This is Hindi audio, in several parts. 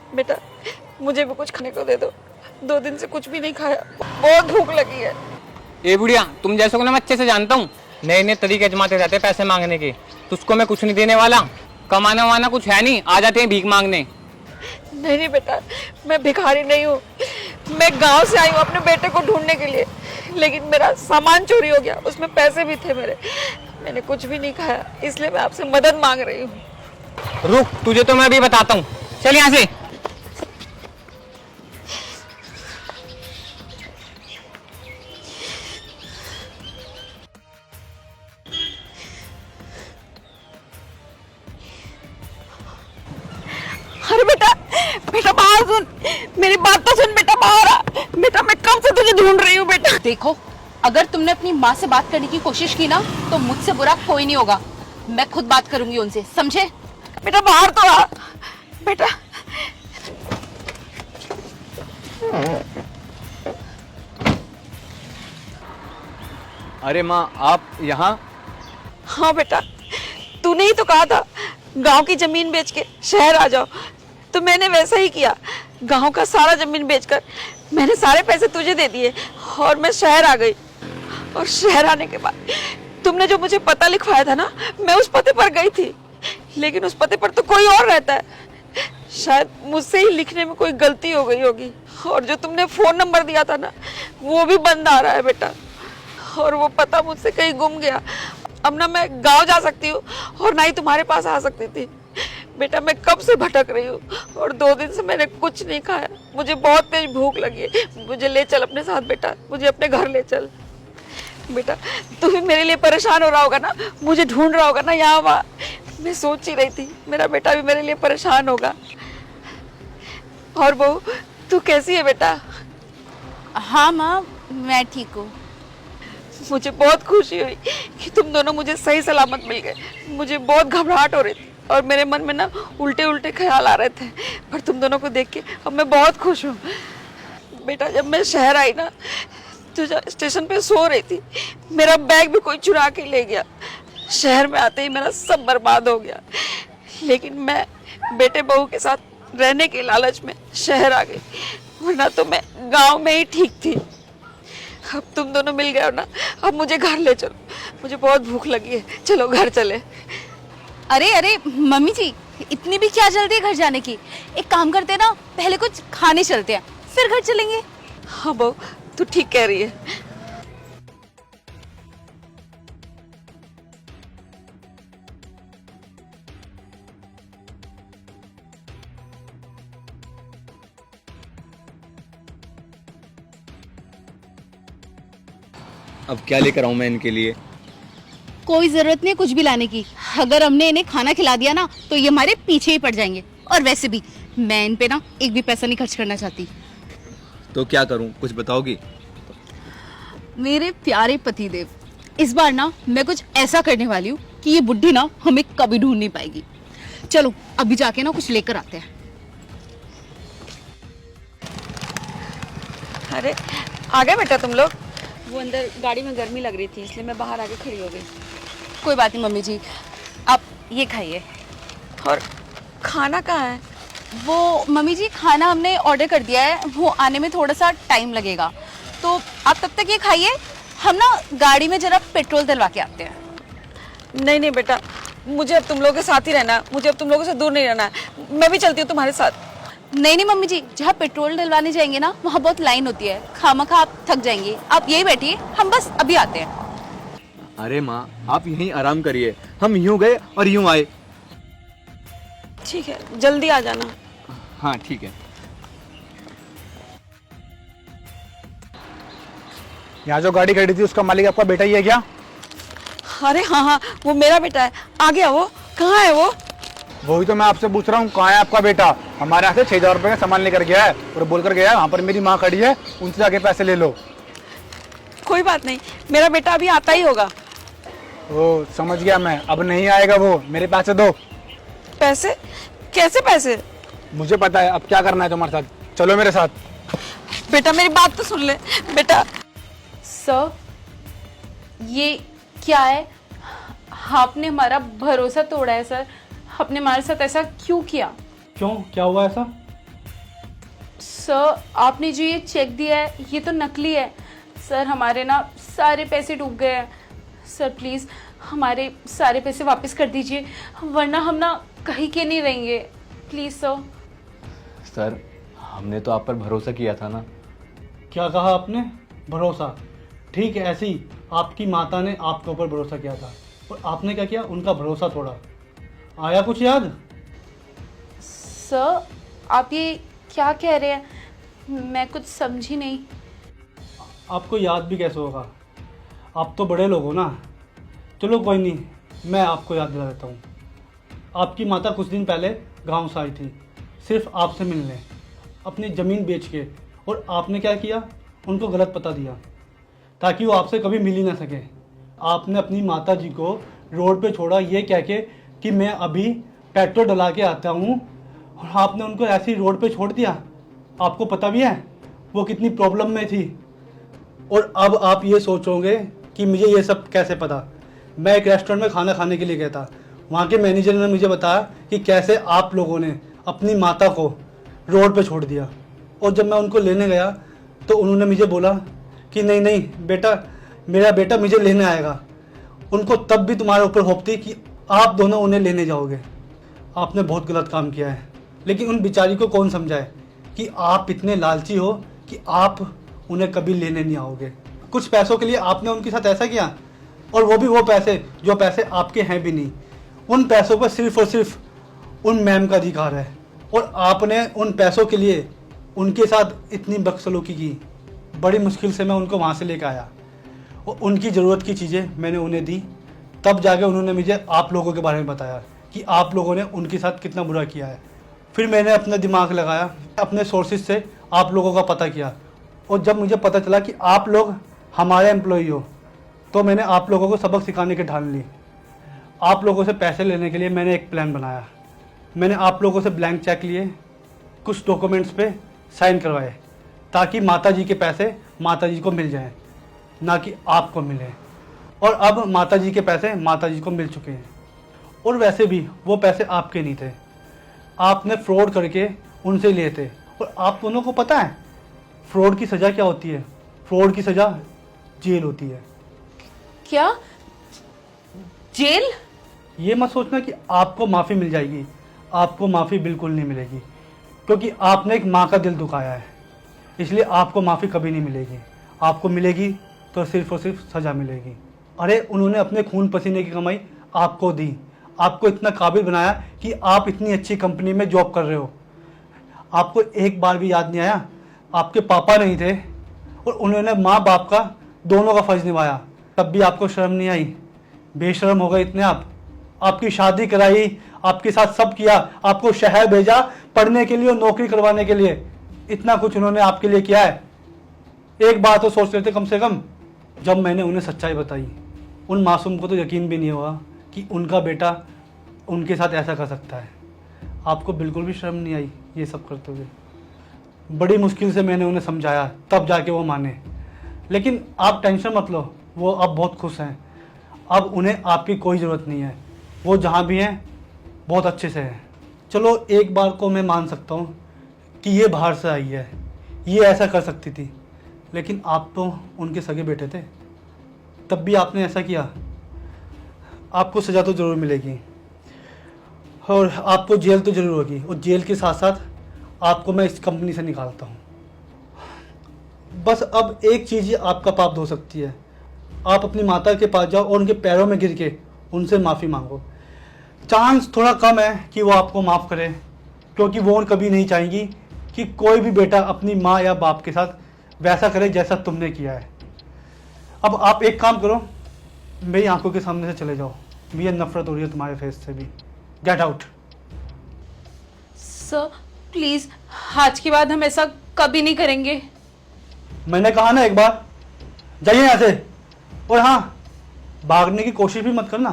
बेटा मुझे भी कुछ खाने को दे दो, 2 दिन से कुछ भी नहीं खाया, बहुत भूख लगी है। ए बुढ़िया, तुम जैसे को ना मैं अच्छे से जानता हूँ, नए नए तरीके आजमाते रहते हैं पैसे मांगने के। तुझको मैं कुछ नहीं देने वाला, कमाना वाना कुछ है नहीं, आ जाते हैं भीख मांगने। नहीं नहीं बेटा, मैं भिखारी नहीं हूँ, मैं गांव से आई हूँ अपने बेटे को ढूंढने के लिए, लेकिन मेरा सामान चोरी हो गया, उसमें पैसे भी थे मेरे, मैंने कुछ भी नहीं खाया, इसलिए मैं आपसे मदद मांग रही हूँ। रुक, तुझे तो मैं अभी बताता हूँ, चल यहाँ से। अरे बेटा, बेटा बाहर सुन, मेरी बात तो सुन बेटा, बाहर आ बेटा, मैं कब से तुझे ढूंढ रही हूँ बेटा। देखो, अगर तुमने अपनी माँ से बात करने की कोशिश की ना तो मुझसे बुरा कोई नहीं होगा, मैं खुद बात करूंगी उनसे, समझे? बेटा बाहर तो आ बेटा। अरे माँ, आप यहाँ? हाँ बेटा, तूने ही तो कहा था गांव की जमीन बेच के शहर आ जाओ, तो मैंने वैसा ही किया। गांव का सारा जमीन बेचकर मैंने सारे पैसे तुझे दे दिए और मैं शहर आ गई। और शहर आने के बाद तुमने जो मुझे पता लिखवाया था ना, मैं उस पते पर गई थी, लेकिन उस पते पर तो कोई और रहता है। शायद मुझसे ही लिखने में कोई गलती हो गई होगी, और जो तुमने फोन नंबर दिया था ना, वो भी बंद आ रहा है बेटा, और वो पता मुझसे कहीं गुम गया। अब ना मैं गांव जा सकती हूँ और ना ही तुम्हारे पास आ सकती थी। बेटा मैं कब से भटक रही हूँ और 2 दिन से मैंने कुछ नहीं खाया, मुझे बहुत तेज भूख लगी है, मुझे ले चल अपने साथ बेटा, मुझे अपने घर ले चल। बेटा तू भी मेरे लिए परेशान हो रहा होगा ना, मुझे ढूंढ रहा होगा ना यहाँ वहाँ, मैं सोच ही रही थी मेरा बेटा भी मेरे लिए परेशान होगा। और बहू तू कैसी है बेटा? हाँ माँ, मैं ठीक हूँ। मुझे बहुत खुशी हुई कि तुम दोनों मुझे सही सलामत मिल गए। मुझे बहुत घबराहट हो रही थी और मेरे मन में ना उल्टे उल्टे ख्याल आ रहे थे, पर तुम दोनों को देख के अब मैं बहुत खुश हूँ। बेटा जब मैं शहर आई ना, तो स्टेशन पे सो रही थी, मेरा बैग भी कोई चुरा के ले गया। शहर में आते ही मेरा सब बर्बाद हो गया, लेकिन मैं बेटे बहू के साथ रहने के लालच में शहर आ गई, वरना तो मैं गाँव में ही ठीक थी। अब तुम दोनों मिल गए हो ना, अब मुझे घर ले चलो, मुझे बहुत भूख लगी है, चलो घर चले। अरे अरे मम्मी जी, इतनी भी क्या जल्दी है घर जाने की? एक काम करते हैं ना, पहले कुछ खाने चलते हैं, फिर घर चलेंगे। हाँ बहू तू ठीक कह रही है। अब क्या लेकर आऊँ मैं इनके लिए? कोई जरूरत नहीं कुछ भी लाने की, अगर हमने इन्हें खाना खिला दिया ना तो ये हमारे पीछे ही पड़ जाएंगे। और वैसे भी मैं इन पे ना एक भी पैसा नहीं खर्च करना चाहती। तो क्या करूँ, कुछ बताओगी? मेरे प्यारे पतिदेव, इस बार ना मैं कुछ ऐसा करने वाली हूँ कि ये बुड्ढी ना हमें कभी ढूंढ नहीं पाएगी। चलो अभी जाके ना कुछ लेकर आते हैं। अरे आ गए बेटा तुम लोग? वो अंदर गाड़ी में गर्मी लग रही थी इसलिए मैं बाहर आके खड़ी हो गई। कोई बात नहीं मम्मी जी, आप ये खाइए। और खाना कहाँ है? वो मम्मी जी खाना हमने ऑर्डर कर दिया है, वो आने में थोड़ा सा टाइम लगेगा, तो आप तब तक ये खाइए, हम ना गाड़ी में जरा पेट्रोल डलवा के आते हैं। नहीं नहीं बेटा, मुझे अब तुम लोगों के साथ ही रहना है, मुझे अब तुम लोगों से दूर नहीं रहना है, मैं भी चलती हूँ तुम्हारे साथ। नहीं नहीं मम्मी जी, जहाँ पेट्रोल डलवाने जाएंगे ना वहाँ बहुत लाइन होती है, खामखा आप थक जाएंगे, आप यही बैठिए, हम बस अभी आते हैं। अरे माँ, आप यहीं आराम करिए, हम यूं गए और यूं आए। ठीक है, जल्दी आ जाना। हाँ ठीक है। यहाँ जो गाड़ी खड़ी थी उसका मालिक आपका बेटा ही है क्या? अरे हाँ हाँ, वो मेरा बेटा है। आ गया वो? कहाँ है वो? वही तो मैं आपसे पूछ रहा हूँ, कहाँ है आपका बेटा? हमारे यहाँ से 6,000 रुपए का सामान लेकर गया है और बोल कर गया है वहाँ पर मेरी माँ खड़ी है, उनसे जाके पैसे ले लो। कोई बात नहीं, मेरा बेटा अभी आता ही होगा। ओ समझ गया मैं, अब नहीं आएगा वो, मेरे पैसे दो। पैसे? कैसे पैसे? मुझे पता है अब क्या करना है तुम्हारे साथ, चलो मेरे साथ। बेटा मेरी बात तो सुन ले बेटा। सर ये क्या है? आपने हमारा भरोसा तोड़ा है सर, आपने हमारे साथ ऐसा क्यों किया? क्यों, क्या हुआ ऐसा? सर आपने जो ये चेक दिया है ये तो नकली है। सर हमारे ना सारे पैसे डूब गए हैं। सर प्लीज़ हमारे सारे पैसे वापस कर दीजिए, वरना हम ना कहीं के नहीं रहेंगे। Please sir. सर हमने तो आप पर भरोसा किया था ना। क्या कहा आपने? भरोसा? ठीक है, ऐसे ही आपकी माता ने आपके ऊपर भरोसा किया था और आपने क्या किया? उनका भरोसा तोड़ा। आया कुछ याद? सर आप ये क्या कह रहे हैं? मैं कुछ समझी नहीं। आपको याद भी कैसे होगा? आप तो बड़े लोग हो ना। चलो कोई नहीं, मैं आपको याद दिला देता हूँ। आपकी माता कुछ दिन पहले गांव से आई थी सिर्फ आपसे मिलने, अपनी ज़मीन बेच के। और आपने क्या किया? उनको गलत पता दिया ताकि वो आपसे कभी मिल ही ना सके। आपने अपनी माता जी को रोड पे छोड़ा ये कह के कि मैं अभी पेट्रोल डला के आता हूँ, और आपने उनको ऐसे ही रोड पे छोड़ दिया। आपको पता भी है वो कितनी प्रॉब्लम में थी। और अब आप ये सोचोगे कि मुझे ये सब कैसे पता? मैं एक रेस्टोरेंट में खाना खाने के लिए गया था, वहाँ के मैनेजर ने मुझे बताया कि कैसे आप लोगों ने अपनी माता को रोड पे छोड़ दिया। और जब मैं उनको लेने गया तो उन्होंने मुझे बोला कि नहीं नहीं बेटा, मेरा बेटा मुझे लेने आएगा। उनको तब भी तुम्हारे ऊपर होप थी कि आप दोनों उन्हें लेने जाओगे। आपने बहुत गलत काम किया है, लेकिन उन बिचारी को कौन समझाए कि आप इतने लालची हो कि आप उन्हें कभी लेने नहीं आओगे। कुछ पैसों के लिए आपने उनके साथ ऐसा किया, और वो भी वो पैसे जो पैसे आपके हैं भी नहीं। उन पैसों पर सिर्फ और सिर्फ उन मैम का अधिकार है, और आपने उन पैसों के लिए उनके साथ इतनी बदसलूकी की। बड़ी मुश्किल से मैं उनको वहाँ से लेकर आया और उनकी ज़रूरत की चीज़ें मैंने उन्हें दी। तब जाके उन्होंने मुझे आप लोगों के बारे में बताया कि आप लोगों ने उनके साथ कितना बुरा किया है। फिर मैंने अपना दिमाग लगाया, अपने सोर्सेज से आप लोगों का पता किया, और जब मुझे पता चला कि आप लोग हमारे एम्प्लॉई हो, तो मैंने आप लोगों को सबक सिखाने की ठान ली। आप लोगों से पैसे लेने के लिए मैंने एक प्लान बनाया। मैंने आप लोगों से ब्लैंक चेक लिए, कुछ डॉक्यूमेंट्स पे साइन करवाए, ताकि माता जी के पैसे माता जी को मिल जाएं, ना कि आपको मिले। और अब माता जी के पैसे माता जी को मिल चुके हैं। और वैसे भी वो पैसे आपके नहीं थे, आपने फ्रॉड करके उनसे लिए थे। और आप दोनों को पता है फ्रॉड की सज़ा क्या होती है? फ्रॉड की सज़ा जेल होती है। क्या? जेल? ये मत सोचना कि आपको माफ़ी मिल जाएगी। आपको माफ़ी बिल्कुल नहीं मिलेगी, क्योंकि आपने एक माँ का दिल दुखाया है, इसलिए आपको माफ़ी कभी नहीं मिलेगी। आपको मिलेगी तो सिर्फ और सिर्फ सज़ा मिलेगी। अरे उन्होंने अपने खून पसीने की कमाई आपको दी, आपको इतना काबिल बनाया कि आप इतनी अच्छी कंपनी में जॉब कर रहे हो। आपको एक बार भी याद नहीं आया आपके पापा नहीं थे और उन्होंने माँ बाप का दोनों का फ़र्ज़ निभाया, तब भी आपको शर्म नहीं आई? बेशर्म हो गए इतने आप। आपकी शादी कराई, आपके साथ सब किया, आपको शहर भेजा पढ़ने के लिए और नौकरी करवाने के लिए। इतना कुछ उन्होंने आपके लिए किया है। एक बात तो सोच लेते कम से कम। जब मैंने उन्हें सच्चाई बताई, उन मासूम को तो यकीन भी नहीं हुआ कि उनका बेटा उनके साथ ऐसा कर सकता है। आपको बिल्कुल भी शर्म नहीं आई ये सब करते हुए? बड़ी मुश्किल से मैंने उन्हें समझाया, तब जाके वो माने। लेकिन आप टेंशन मत लो, वो अब बहुत खुश हैं। अब उन्हें आपकी कोई ज़रूरत नहीं है, वो जहाँ भी हैं बहुत अच्छे से हैं। चलो एक बार को मैं मान सकता हूँ कि ये बाहर से आई है, ये ऐसा कर सकती थी, लेकिन आप तो उनके सगे बेटे थे, तब भी आपने ऐसा किया। आपको सज़ा तो ज़रूर मिलेगी और आपको जेल तो ज़रूर होगी, और जेल के साथ साथ आपको मैं इस कंपनी से निकालता हूँ। बस अब एक चीज़ ही आपका पाप धो सकती है। आप अपनी माता के पास जाओ और उनके पैरों में गिर के उनसे माफ़ी मांगो। चांस थोड़ा कम है कि वो आपको माफ़ करे, क्योंकि वो कभी नहीं चाहेंगी कि कोई भी बेटा अपनी माँ या बाप के साथ वैसा करे जैसा तुमने किया है। अब आप एक काम करो, मेरी आंखों के सामने से चले जाओ। मुझे नफरत हो रही है तुम्हारे फेस से भी। Get out. सर प्लीज, आज के बाद हम ऐसा कभी नहीं करेंगे। मैंने कहा ना एक बार, जाइए यहाँ से। और हाँ, भागने की कोशिश भी मत करना,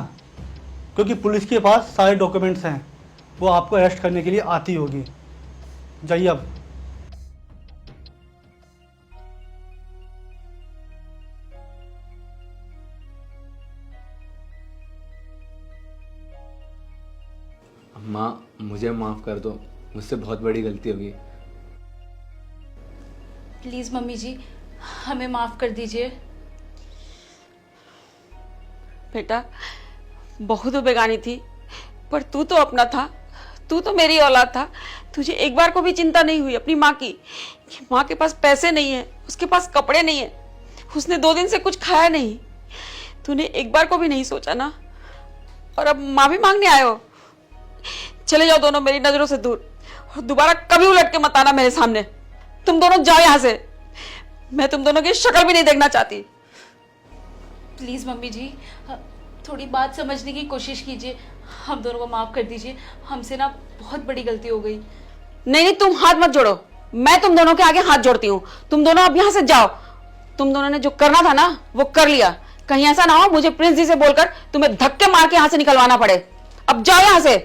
क्योंकि पुलिस के पास सारे डॉक्यूमेंट्स हैं, वो आपको अरेस्ट करने के लिए आती होगी। जाइए अब। माँ मुझे माफ़ कर दो, मुझसे बहुत बड़ी गलती होगी। प्लीज़ मम्मी जी, हमें माफ़ कर दीजिए। बेटा, बहू तो बेगानी थी, पर तू तो अपना था, तू तो मेरी औलाद था। तुझे एक बार को भी चिंता नहीं हुई अपनी माँ की कि माँ के पास पैसे नहीं है, उसके पास कपड़े नहीं है, उसने 2 दिन से कुछ खाया नहीं। तूने एक बार को भी नहीं सोचा ना। और अब माँ भी मांगने आए हो। चले जाओ दोनों मेरी नजरों से दूर, और दोबारा कभी उलट के मत आना मेरे सामने। तुम दोनों जाओ यहाँ से, मैं तुम दोनों की शक्ल भी नहीं देखना चाहती। प्लीज़ मम्मी जी, थोड़ी बात समझने की कोशिश कीजिए, हम दोनों को माफ़ कर दीजिए। हमसे ना बहुत बड़ी गलती हो गई। नहीं नहीं, तुम हाथ मत जोड़ो, मैं तुम दोनों के आगे हाथ जोड़ती हूँ। तुम दोनों अब यहाँ से जाओ। तुम दोनों ने जो करना था ना वो कर लिया। कहीं ऐसा ना हो मुझे प्रिंस जी से बोलकर तुम्हें धक्के मार के यहाँ से निकलवाना पड़े। अब जाओ यहाँ से।